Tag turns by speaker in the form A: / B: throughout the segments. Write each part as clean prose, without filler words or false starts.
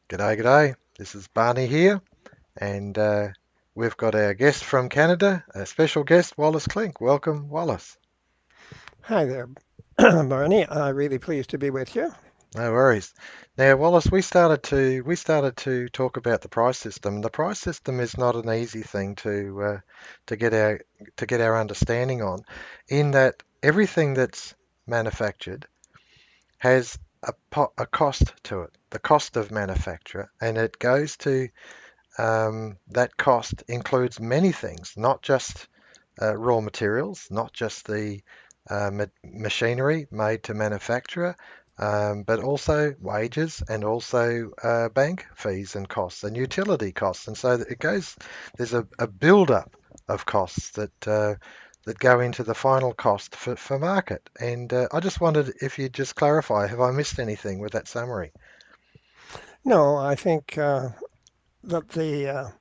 A: G'day, g'day. This is Barney here, and we've got our guest from Canada, a special guest, Wallace Clink. Welcome, Wallace.
B: Hi there, Barney. Really pleased to be with you.
A: No worries. Now, Wallace, we started to talk about the price system. The price system is not an easy thing to get our understanding on, in that everything that's manufactured has a cost to it, the cost of manufacture, and it goes to that cost includes many things, not just raw materials, not just the machinery made to manufacture, but also wages and also bank fees and costs and utility costs. And so it goes, there's a build-up of costs that go into the final cost for market. And I just wondered if you'd just clarify, have I missed anything with that summary?
B: No, I think that the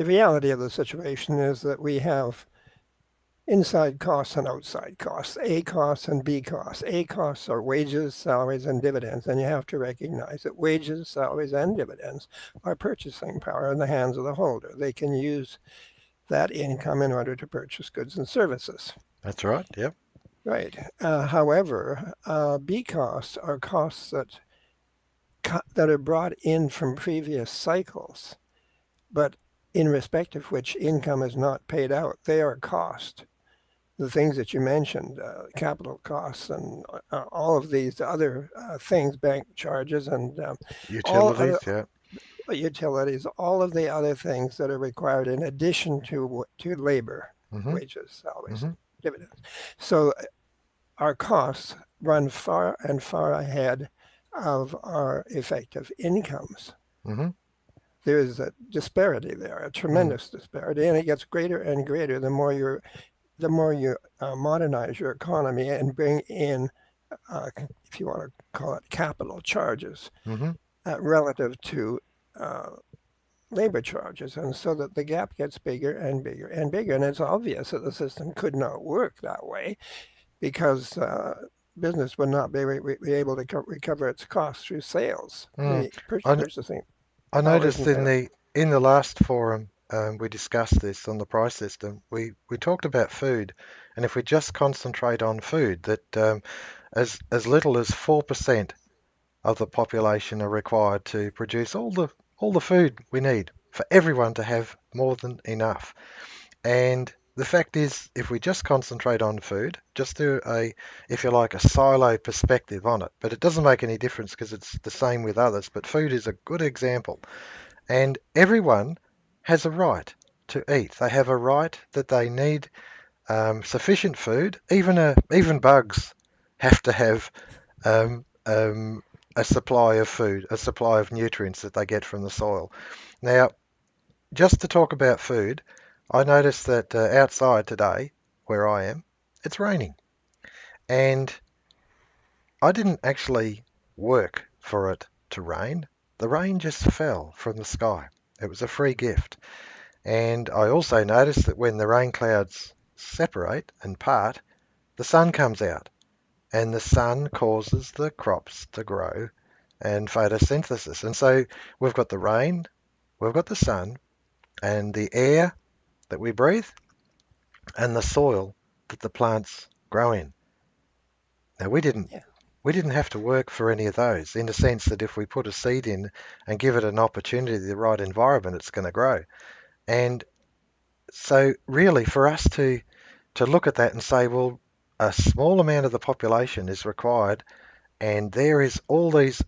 B: reality of the situation is that we have inside costs and outside costs, A costs and B costs. A costs are wages, salaries, and dividends, and you have to recognize that wages, salaries, and dividends are purchasing power in the hands of the holder. They can use that income in order to purchase goods and services.
A: That's right. Yep.
B: Right. However, B costs are costs that are brought in from previous cycles, but in respect of which income is not paid out. They are cost. The things that you mentioned, capital costs, and all of these other things, bank charges, and all other
A: Utilities. Yeah.
B: utilities, all of the other things that are required in addition to labor,
A: hmm
B: wages, salaries,
A: hmm
B: dividends. So our costs run far and far ahead of our effective incomes.
A: hmm
B: There is a disparity there, a
A: Mm.
B: tremendous disparity, and it gets greater and greater the more you modernize your economy and bring in, if you want to call it, capital charges
A: hmm
B: relative to uh, labor charges, and so that the gap gets bigger and bigger and bigger. And it's obvious that the system could not work that way because business would not be able to recover its costs through sales.
A: Mm.
B: The
A: I, n-
B: purchasing
A: I
B: power
A: noticed
B: isn't
A: in
B: there.
A: the last forum we discussed this on the price system. We talked about food, and if we just concentrate on food, that as little as 4% of the population are required to produce all the food we need for everyone to have more than enough. And the fact is, if we just concentrate on food, just do if you like, a silo perspective on it, but it doesn't make any difference because it's the same with others. But food is a good example. And everyone has a right to eat. They have a right that they need sufficient food. Even bugs have to have a supply of food, a supply of nutrients that they get from the soil. Now, just to talk about food, I noticed that outside today, where I am, it's raining. And I didn't actually work for it to rain. The rain just fell from the sky. It was a free gift. And I also noticed that when the rain clouds separate and part, the sun comes out. And the sun causes the crops to grow and photosynthesis. And so we've got the rain, we've got the sun, and the air that we breathe, and the soil that the plants grow in. Now
B: Yeah.
A: we didn't have to work for any of those, in the sense that if we put a seed in and give it an opportunity, the right environment, it's going to grow. And so really for us to look at that and say, well, a small amount of the population is required, and there is all these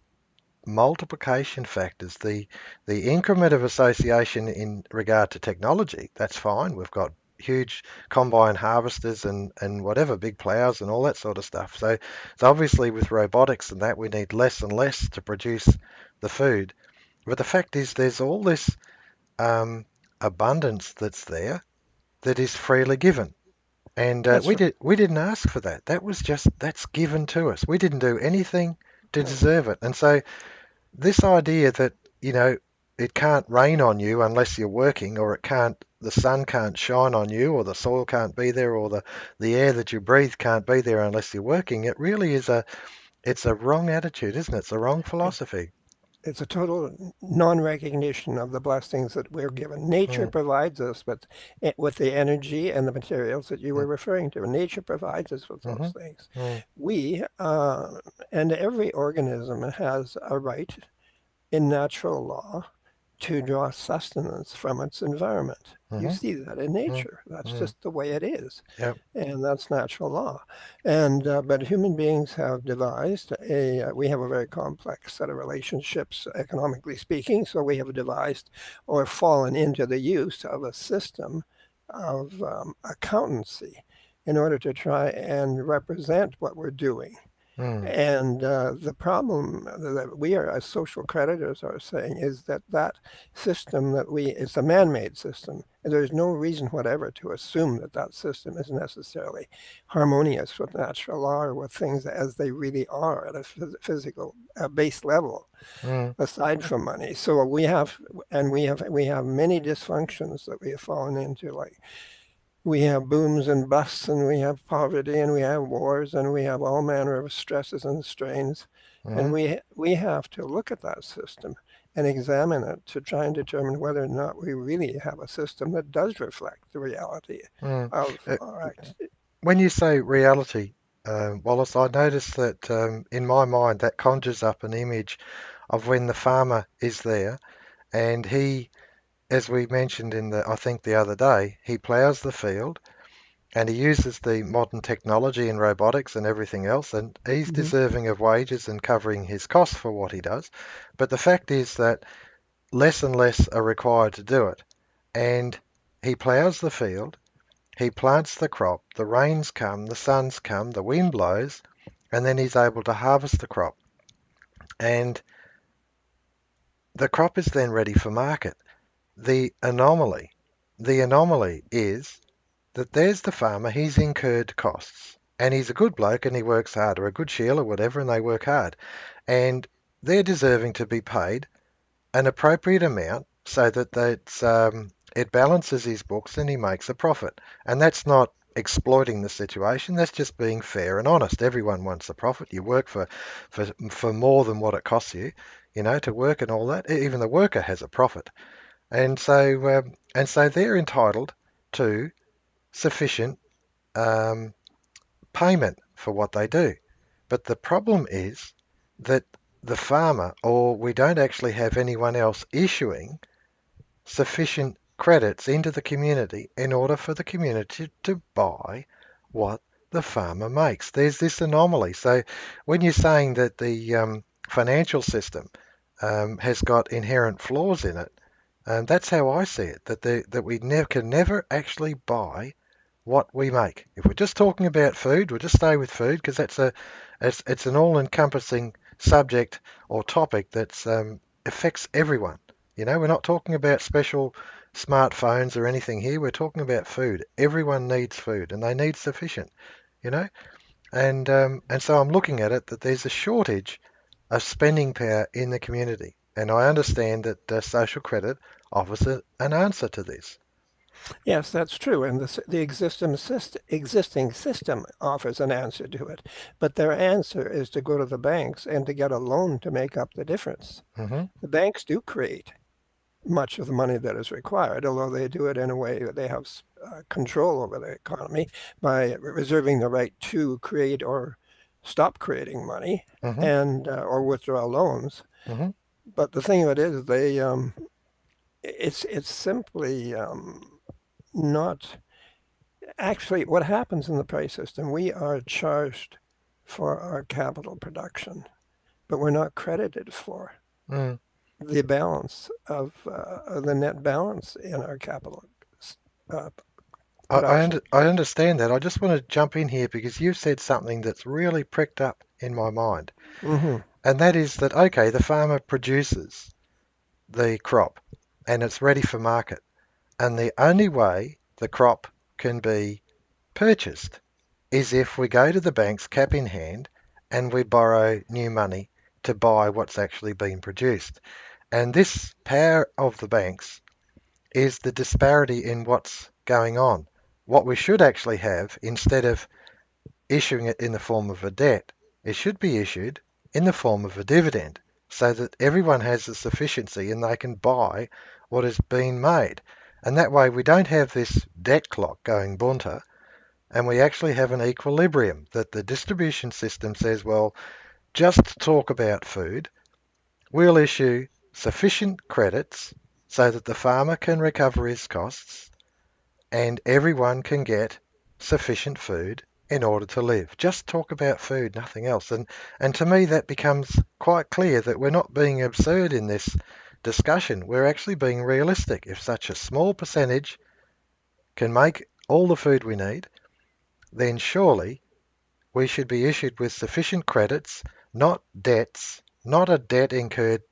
A: multiplication factors, the increment of association in regard to technology, that's fine. We've got huge combine harvesters and whatever, big plows and all that sort of stuff. So obviously with robotics and that, we need less and less to produce the food. But the fact is there's all this um, abundance that's there that is freely given. And
B: That's
A: we didn't ask for that. That's given to us. We didn't do anything to
B: right.
A: deserve it. And so this idea that, you know, it can't rain on you unless you're working, or the sun can't shine on you, or the soil can't be there, or the air that you breathe can't be there unless you're working, it's a wrong attitude, isn't it? It's a wrong
B: It,
A: philosophy.
B: It's a total non-recognition of the blessings that we're given. Nature
A: mm,
B: provides us with the energy and the materials that you
A: mm,
B: were referring to. Nature provides us with those
A: mhm,
B: things.
A: mm,
B: We and every organism has a right in natural law to draw sustenance from its environment. You
A: mhm,
B: see that in
A: mm,
B: nature. That's
A: mm.
B: just the way it is,
A: Yep.
B: and that's natural law. And but human beings have devised a. We have a very complex set of relationships, economically speaking. So we have devised or fallen into the use of a system of accountancy in order to try and represent what we're doing.
A: Mm,
B: And the problem that we are, as social creditors, are saying is that that system that it's a man-made system, and there's no reason whatever to assume that that system is necessarily harmonious with natural law or with things as they really are at a physical base level,
A: mm,
B: aside from money. So we have many dysfunctions that we have fallen into, like we have booms and busts, and we have poverty, and we have wars, and we have all manner of stresses and strains. And
A: mhm,
B: we have to look at that system and examine it to try and determine whether or not we really have a system that does reflect the reality
A: mm.
B: of
A: Uh,
B: our act.
A: when you say reality, Wallace, I notice that in my mind that conjures up an image of when the farmer is there and he, as we mentioned I think the other day, he ploughs the field and he uses the modern technology and robotics and everything else, and he's
B: Mm-hmm.
A: deserving of wages and covering his costs for what he does. But the fact is that less and less are required to do it. And he ploughs the field, he plants the crop, the rains come, the suns come, the wind blows, and then he's able to harvest the crop. And the crop is then ready for market. The anomaly, the anomaly is that there's the farmer, he's incurred costs. And he's a good bloke and he works hard, or a good shield or whatever, and they work hard. And they're deserving to be paid an appropriate amount so that it balances his books and he makes a profit. And that's not exploiting the situation. That's just being fair and honest. Everyone wants a profit. You work for more than what it costs you, to work and all that. Even the worker has a profit, and so they're entitled to sufficient um, payment for what they do. But the problem is that the farmer, or we don't actually have anyone else issuing sufficient credits into the community in order for the community to buy what the farmer makes. There's this anomaly. So when you're saying that the financial system has got inherent flaws in it, that's how I see it. That we can never actually buy what we make. If we're just talking about food, we'll just stay with food because it's an all-encompassing subject or topic that affects everyone. We're not talking about special smartphones or anything here. We're talking about food. Everyone needs food, and they need sufficient. You know, and so I'm looking at it that there's a shortage of spending power in the community, and I understand that social credit offers an answer to this.
B: Yes, that's true, and the existing system offers an answer to it. But their answer is to go to the banks and to get a loan to make up the difference.
A: Hmm.
B: The banks do create much of the money that is required, although they do it in a way that they have control over the economy by reserving the right to create or stop creating money
A: Hmm.
B: and or withdraw loans.
A: Hmm.
B: But the thing of it is, it's simply not actually what happens in the price system. We are charged for our capital production, but we're not credited for
A: Mm.
B: the balance of the net balance in our capital uh, production.
A: I understand that. I just want to jump in here because you've said something that's really pricked up in my mind.
B: Hmm.
A: And that is that, okay, the farmer produces the crop and it's ready for market. And the only way the crop can be purchased is if we go to the banks cap in hand and we borrow new money to buy what's actually been produced. And this power of the banks is the disparity in what's going on. What we should actually have, instead of issuing it in the form of a debt, it should be issued in the form of a dividend so that everyone has a sufficiency and they can buy what is being made. And that way we don't have this debt clock going bunter, and we actually have an equilibrium that the distribution system says, well, just to talk about food, we'll issue sufficient credits so that the farmer can recover his costs and everyone can get sufficient food in order to live. Just talk about food, nothing else. And to me, that becomes quite clear that we're not being absurd in this discussion. We're actually being realistic. If such a small percentage can make all the food we need, then surely we should be issued with sufficient credits, not debts, not a debt incurred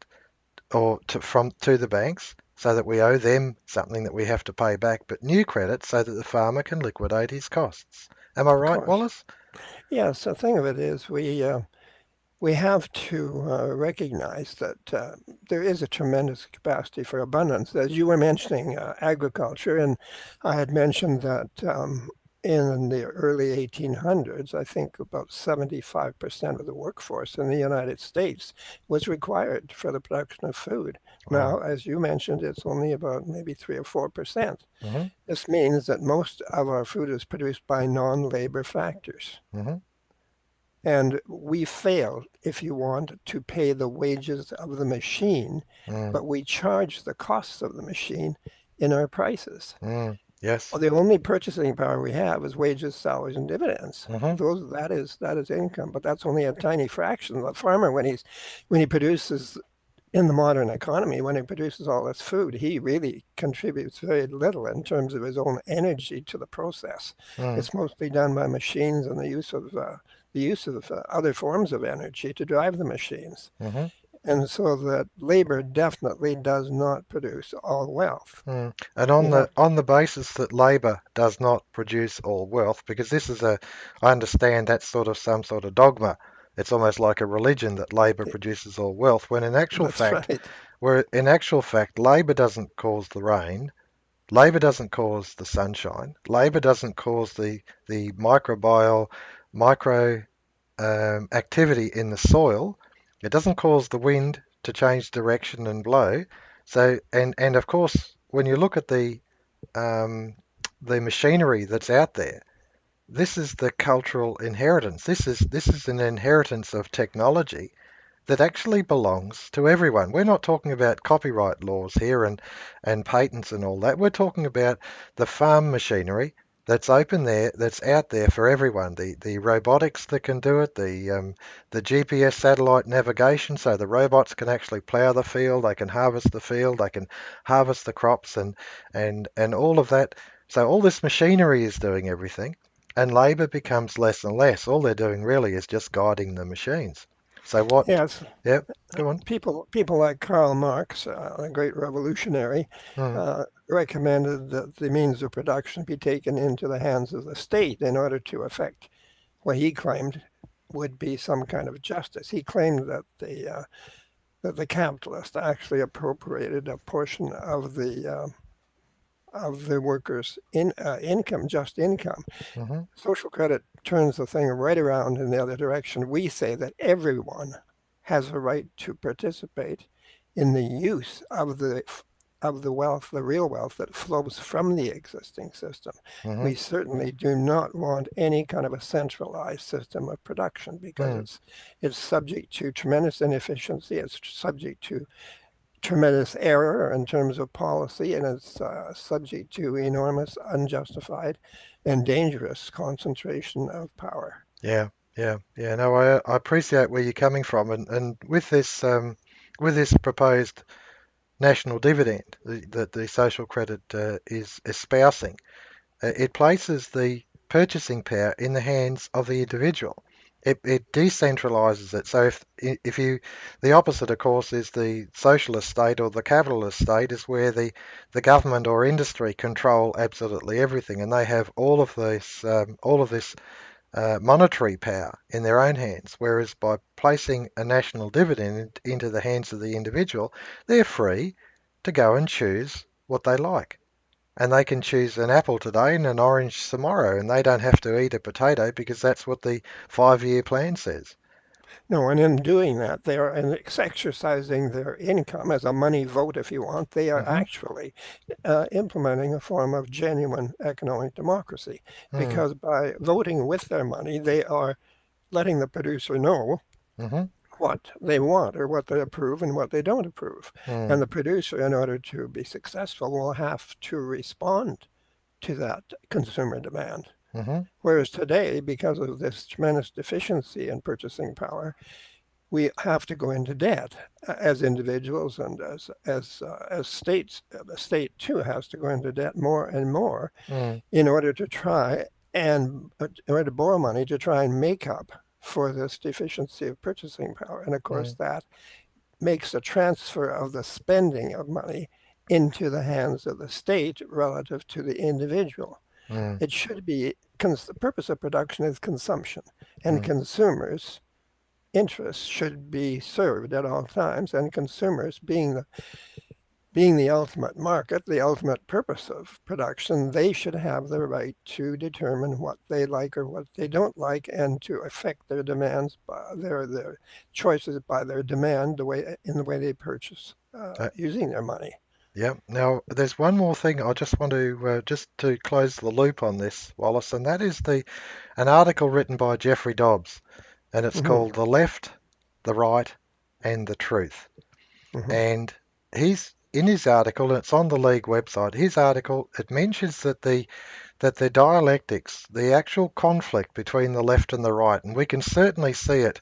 A: or to the banks so that we owe them something that we have to pay back, but new credits so that the farmer can liquidate his costs. Am I
B: Of
A: right,
B: course.
A: Wallace?
B: Yes, the thing of it is we have to recognize that there is a tremendous capacity for abundance. As you were mentioning agriculture, and I had mentioned that in the early 1800s, I think about 75% of the workforce in the United States was required for the production of food.
A: Wow.
B: Now, as you mentioned, it's only about maybe 3 or 4%.
A: hmm
B: This means that most of our food is produced by non-labor factors.
A: hmm
B: And we fail, if you want, to pay the wages of the machine,
A: mm
B: but we charge the costs of the machine in our prices.
A: mm Yes.
B: Well, the only purchasing power we have is wages, salaries, and dividends.
A: hmm
B: That is income, but that's only a tiny fraction. The farmer, when he produces in the modern economy, when he produces all this food, he really contributes very little in terms of his own energy to the process.
A: mm
B: It's mostly done by machines and the use of other forms of energy to drive the machines.
A: hmm
B: And so that labor definitely does not produce all wealth.
A: And
B: We have
A: on the basis that labour does not produce all wealth, because this is I understand that's sort of some sort of dogma. It's almost like a religion that labour produces all wealth,
B: That's right.
A: where in actual fact, labour doesn't cause the rain, labour doesn't cause the sunshine, labour doesn't cause the micro activity in the soil. It doesn't cause the wind to change direction and blow. So, and of course, when you look at um, the machinery that's out there, this is the cultural inheritance. This is an inheritance of technology that actually belongs to everyone. We're not talking about copyright laws here and patents and all that. We're talking about the farm machinery that's open there, that's out there for everyone. The robotics that can do it, the GPS satellite navigation, so the robots can actually plough the field, they can harvest the field, they can harvest the crops, and all of that. So all this machinery is doing everything, and labour becomes less and less. All they're doing really is just guiding the machines. So what?
B: Yes,
A: Yep, go on.
B: people like Karl Marx, a great revolutionary,
A: Mm,
B: recommended that the means of production be taken into the hands of the state in order to effect what he claimed would be some kind of justice. He claimed that the capitalist actually appropriated a portion of the workers' income, just income.
A: hmm
B: Social credit turns the thing right around in the other direction. We say that everyone has a right to participate in the use of the wealth, the real wealth that flows from the existing system.
A: hmm
B: We certainly do not want any kind of a centralized system of production because
A: mm,
B: it's subject to tremendous inefficiency. It's subject to tremendous error in terms of policy, and it's subject to enormous, unjustified, and dangerous concentration of power.
A: yeah, yeah. No, I appreciate where you're coming from, and with this proposed national dividend that the social credit is espousing, it places the purchasing power in the hands of the individual. It decentralizes it. So if you the opposite, of course, is the socialist state or the capitalist state, is where the government or industry control absolutely everything, and they have all of this monetary power in their own hands. Whereas by placing a national dividend into the hands of the individual, they're free to go and choose what they like. And they can choose an apple today and an orange tomorrow, and they don't have to eat a potato because that's what the 5-year plan says.
B: No, and in doing that, they are exercising their income as a money vote, if you want. They are
A: Hmm.
B: actually implementing a form of genuine economic democracy
A: Mm.
B: because by voting with their money, they are letting the producer know
A: Hmm.
B: what they want or what they approve and what they don't approve.
A: Mm.
B: And the producer, in order to be successful, will have to respond to that consumer demand.
A: Hmm.
B: Whereas today, because of this tremendous deficiency in purchasing power, we have to go into debt as individuals and as states. The state too has to go into debt more and more
A: Mm.
B: in order to try and in order to borrow money to try and make up for this deficiency of purchasing power. And of course,
A: Mm.
B: that makes a transfer of the spending of money into the hands of the state relative to the individual.
A: Mm.
B: It should be the purpose of production is consumption, and
A: Mm.
B: consumers' interests should be served at all times. And consumers, being the ultimate market, the ultimate purpose of production, they should have the right to determine what they like or what they don't like, and to affect their demands by their choices by their demand the way they purchase
A: Uh,
B: using their money.
A: yeah. Now, there's one more thing I just want to just to close the loop on this, Wallace, and that is the an article written by Jeffrey Dobbs, and it's
B: Hmm.
A: called "The Left, the Right, and the Truth."
B: Hmm.
A: And he's in his article, and it's on the League website. His article it mentions that the dialectics, the actual conflict between the left and the right, and we can certainly see it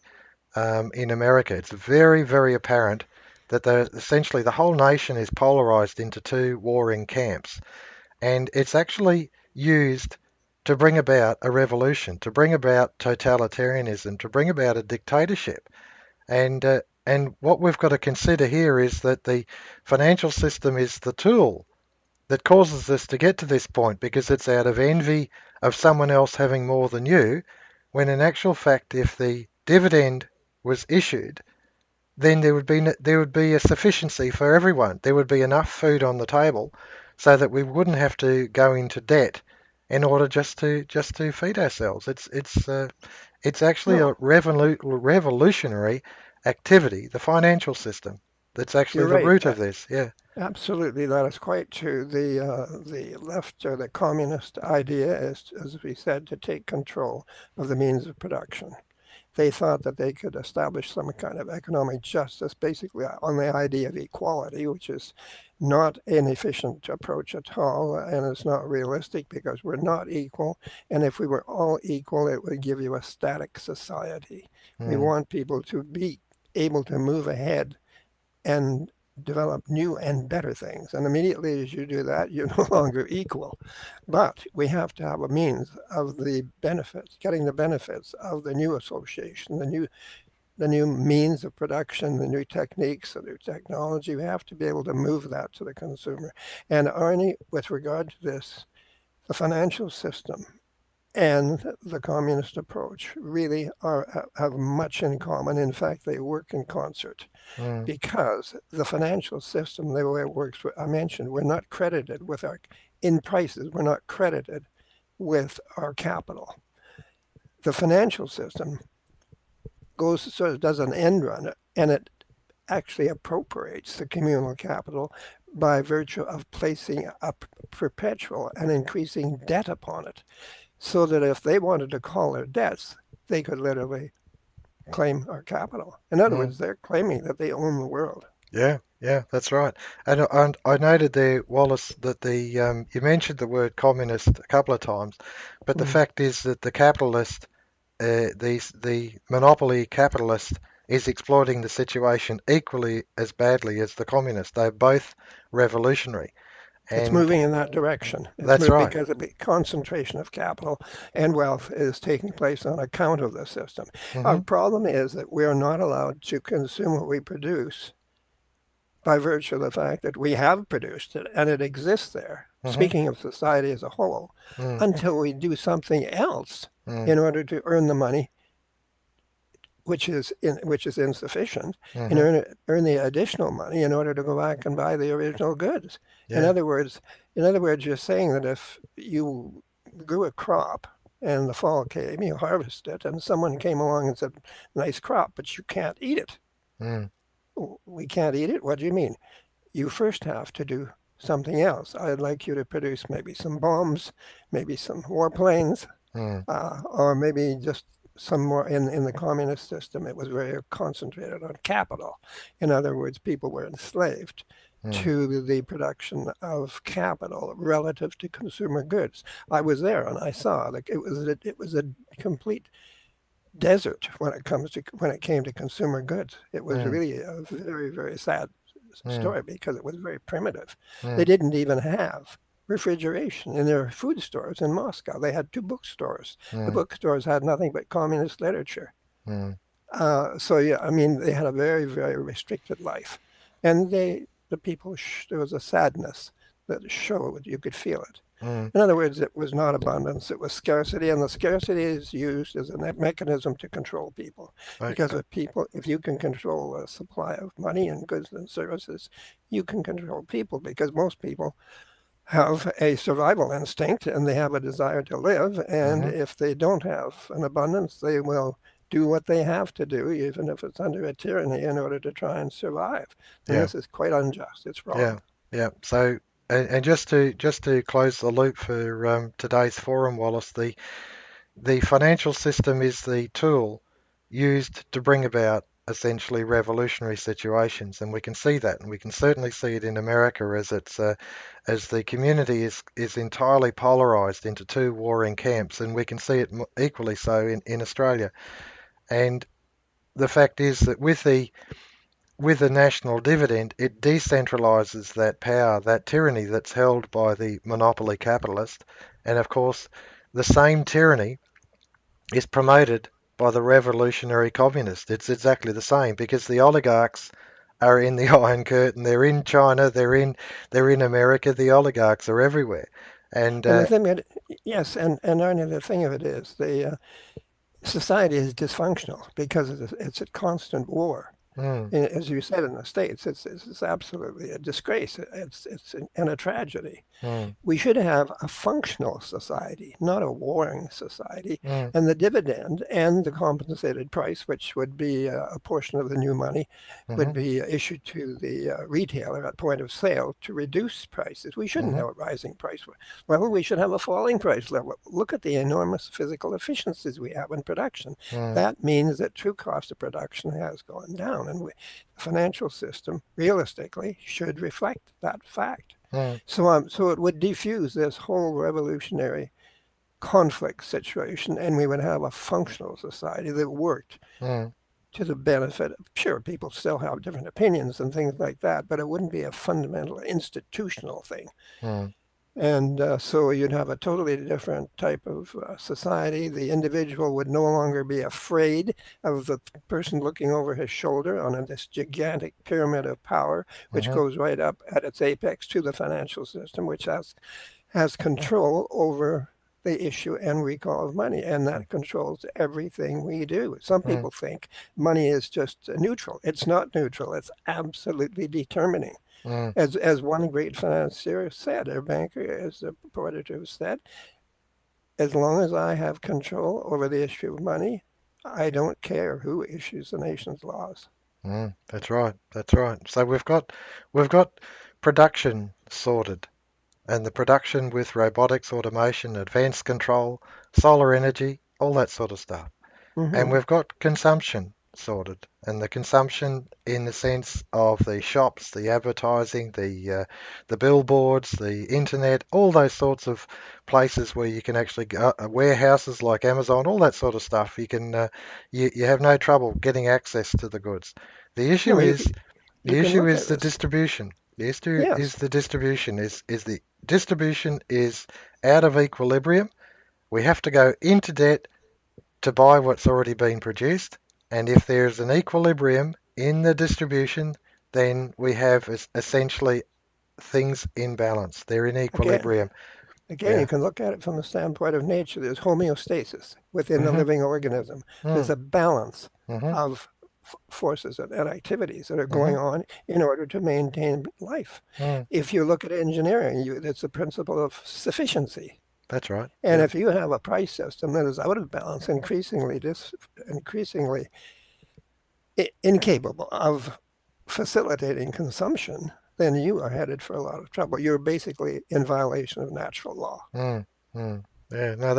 A: in America. It's very, very apparent that essentially the whole nation is polarized into two warring camps, and it's actually used to bring about a revolution, to bring about totalitarianism, to bring about a dictatorship. And what we've got to consider here is that the financial system is the tool that causes us to get to this point because it's out of envy of someone else having more than you, when in actual fact, if the dividend was issued, then there would be a sufficiency for everyone. There would be enough food on the table, so that we wouldn't have to go into debt in order just to feed ourselves. It's actually a
B: No,
A: revolutionary activity, the financial system. That's actually
B: you're
A: the
B: right.
A: root of this. Yeah.
B: Absolutely, that is quite true. The left or the communist idea is, as we said, to take control of the means of production. They thought that they could establish some kind of economic justice basically on the idea of equality, which is not an efficient approach at all, and it's not realistic because we're not equal. And if we were all equal, it would give you a static society. We
A: Mm.
B: want people to be able to move ahead and develop new and better things. And immediately as you do that, you're no longer equal. But we have to have a means of the benefits, getting the benefits of the new association, the new means of production, the new techniques, the new technology. We have to be able to move that to the consumer. And Arnie, with regard to this, the financial system and the communist approach really have much in common. In fact, they work in concert
A: Mm.
B: because the financial system, the way it works, I mentioned, we're not credited with our in prices. We're not credited with our capital. The financial system goes sort of does an end run, and it actually appropriates the communal capital by virtue of placing a perpetual and increasing debt upon it, so that if they wanted to call their debts, they could literally claim our capital. In other
A: Mm.
B: words, they're claiming that they own the world.
A: Yeah, yeah, that's right. And I noted there, Wallace, that the you mentioned the word communist a couple of times, but the
B: Mm.
A: fact is that the capitalist, the monopoly capitalist, is exploiting the situation equally as badly as the communist. They're both revolutionary,
B: It's
A: and
B: moving in that direction. It's
A: that's
B: moved
A: right.
B: because the concentration of capital and wealth is taking place on account of the system. Our
A: Hmm.
B: problem is that we are not allowed to consume what we produce by virtue of the fact that we have produced it and it exists there,
A: Hmm.
B: speaking of society as a whole,
A: Mm.
B: until we do something else
A: Mm.
B: in order to earn the money which is insufficient, and
A: Hmm.
B: earn the additional money in order to go back and buy the original goods. In
A: Yeah.
B: other words, in other words, you're saying that if you grew a crop and the fall came, you harvest it, and someone came along and said, nice crop, but you can't eat it.
A: mm,
B: We can't eat it? What do you mean? You first have to do something else. I'd like you to produce maybe some bombs, maybe some warplanes,
A: mm,
B: or maybe just some more. In the communist system, it was very concentrated on capital. In other words, people were enslaved
A: mm,
B: to the production of capital relative to consumer goods. I was there and I saw like it was a complete desert when it came to consumer goods. It was
A: mm,
B: really a very very sad
A: mm,
B: story because it was very primitive. They
A: mm,
B: didn't even have refrigeration in their food stores in Moscow. They had two bookstores. The
A: mm,
B: bookstores had nothing but communist literature.
A: mm,
B: So yeah, I mean they had a very very restricted life, and the people there was a sadness that showed you could feel it.
A: mm.
B: In other words, it was not abundance, it was scarcity, and the scarcity is used as a mechanism to control people. Because
A: Okay.
B: if you can control a supply of money and goods and services, you can control people because most people have a survival instinct and they have a desire to live. And
A: Mm-hmm.
B: if they don't have an abundance, they will do what they have to do, even if it's under a tyranny, in order to try and survive. And
A: Yeah.
B: this is quite unjust. It's
A: Yeah.
B: wrong.
A: Yeah. So, and just to close the loop for today's forum, Wallace, the financial system is the tool used to bring about essentially revolutionary situations, and we can see that, and we can certainly see it in America as the community is entirely polarized into two warring camps, and we can see it equally so in Australia. And the fact is that with the national dividend, it decentralizes that power, that tyranny that's held by the monopoly capitalist, and of course, the same tyranny is promoted by the revolutionary communist. It's exactly the same because the oligarchs are in the Iron Curtain. They're in China. They're in America. The oligarchs are everywhere, and
B: And the thing that, yes, and only the thing of it is the society is dysfunctional because it's a constant war.
A: mm,
B: As you said in the States, it's absolutely a disgrace. And a tragedy.
A: mm,
B: We should have a functional society, not a warring society.
A: mm,
B: And the dividend and the compensated price, which would be a portion of the new money, would
A: mm,
B: be issued to the retailer at point of sale to reduce prices. We shouldn't
A: mm,
B: have a rising price level. We should have a falling price level. Look at the enormous physical efficiencies we have in production.
A: mm,
B: That means that true cost of production has gone down. And the financial system, realistically, should reflect that fact.
A: mm,
B: So it would defuse this whole revolutionary conflict situation, and we would have a functional society that worked
A: mm,
B: to the benefit of, sure, people still have different opinions and things like that, but it wouldn't be a fundamental institutional thing.
A: mm,
B: And so you'd have a totally different type of society. The individual would no longer be afraid of the person looking over his shoulder on this gigantic pyramid of power, which
A: mm,
B: goes right up at its apex to the financial system, which has control over the issue and recall of money, and that controls everything we do. Some
A: mm,
B: people think money is just neutral. It's not neutral. It's absolutely determining.
A: mm.
B: As one great financier said, a banker, as a purported to have said, as long as I have control over the issue of money, I don't care who issues the nation's laws.
A: That's right. That's right. So we've got production sorted, and the production with robotics, automation, advanced control, solar energy, all that sort of stuff. And
B: Hmm.
A: we've got consumption sorted, and the consumption in the sense of the shops, the advertising, the billboards, the internet, all those sorts of places where you can actually go, warehouses like Amazon, all that sort of stuff. You have no trouble getting access to the goods. The issue
B: No,
A: is
B: you
A: the
B: can
A: issue
B: look
A: is
B: at
A: the
B: this.
A: distribution. The issue is
B: Yes,
A: the distribution. Is the distribution is out of equilibrium. We have to go into debt to buy what's already been produced. And if there's an equilibrium in the distribution, then we have essentially things in balance. They're in
B: again,
A: equilibrium.
B: again, you
A: Yeah.
B: can look at it from the standpoint of nature. There's homeostasis within the
A: Mhm.
B: living organism. There's
A: Mm.
B: a balance
A: Mhm.
B: of forces and activities that are going
A: Mhm.
B: on in order to maintain life.
A: Mm.
B: If you look at engineering, it's the principle of sufficiency.
A: That's right.
B: And
A: Yeah.
B: if you have a price system that is out of balance, increasingly incapable of facilitating consumption, then you are headed for a lot of trouble. You're basically in violation of natural law.
A: Mm, mm. Yeah. No,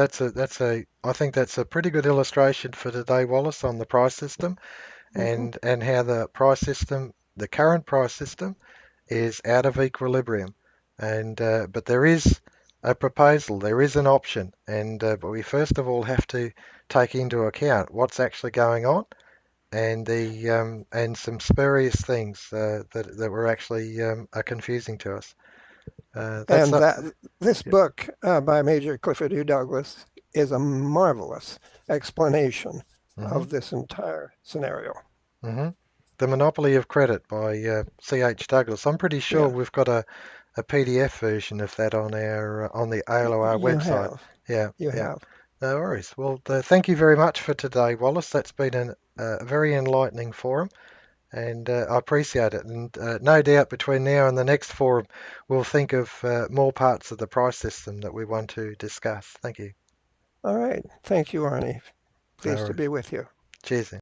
A: I think that's a pretty good illustration for today, Wallace, on the price system
B: Mm-hmm.
A: and how the current price system, is out of equilibrium. And but there is a proposal, there is an option, and but we first of all have to take into account what's actually going on and the and some spurious things that were actually are confusing to us. That's
B: And
A: not.
B: that this
A: Yeah.
B: book by Major Clifford U. Douglas is a marvelous explanation
A: hmm
B: of this entire scenario.
A: hmm The Monopoly of Credit by C.H. Douglas. I'm pretty sure
B: Yeah,
A: we've got a PDF version of that on our on the ALOR
B: you
A: website.
B: have,
A: Yeah,
B: you
A: yeah.
B: have.
A: No worries. Well, thank you very much for today, Wallace. That's been a very enlightening forum, and I appreciate it. And no doubt between now and the next forum, we'll think of more parts of the price system that we want to discuss. Thank you.
B: All right. Thank you, Arnie.
A: No
B: Pleased to
A: worries.
B: be with you.
A: Cheers.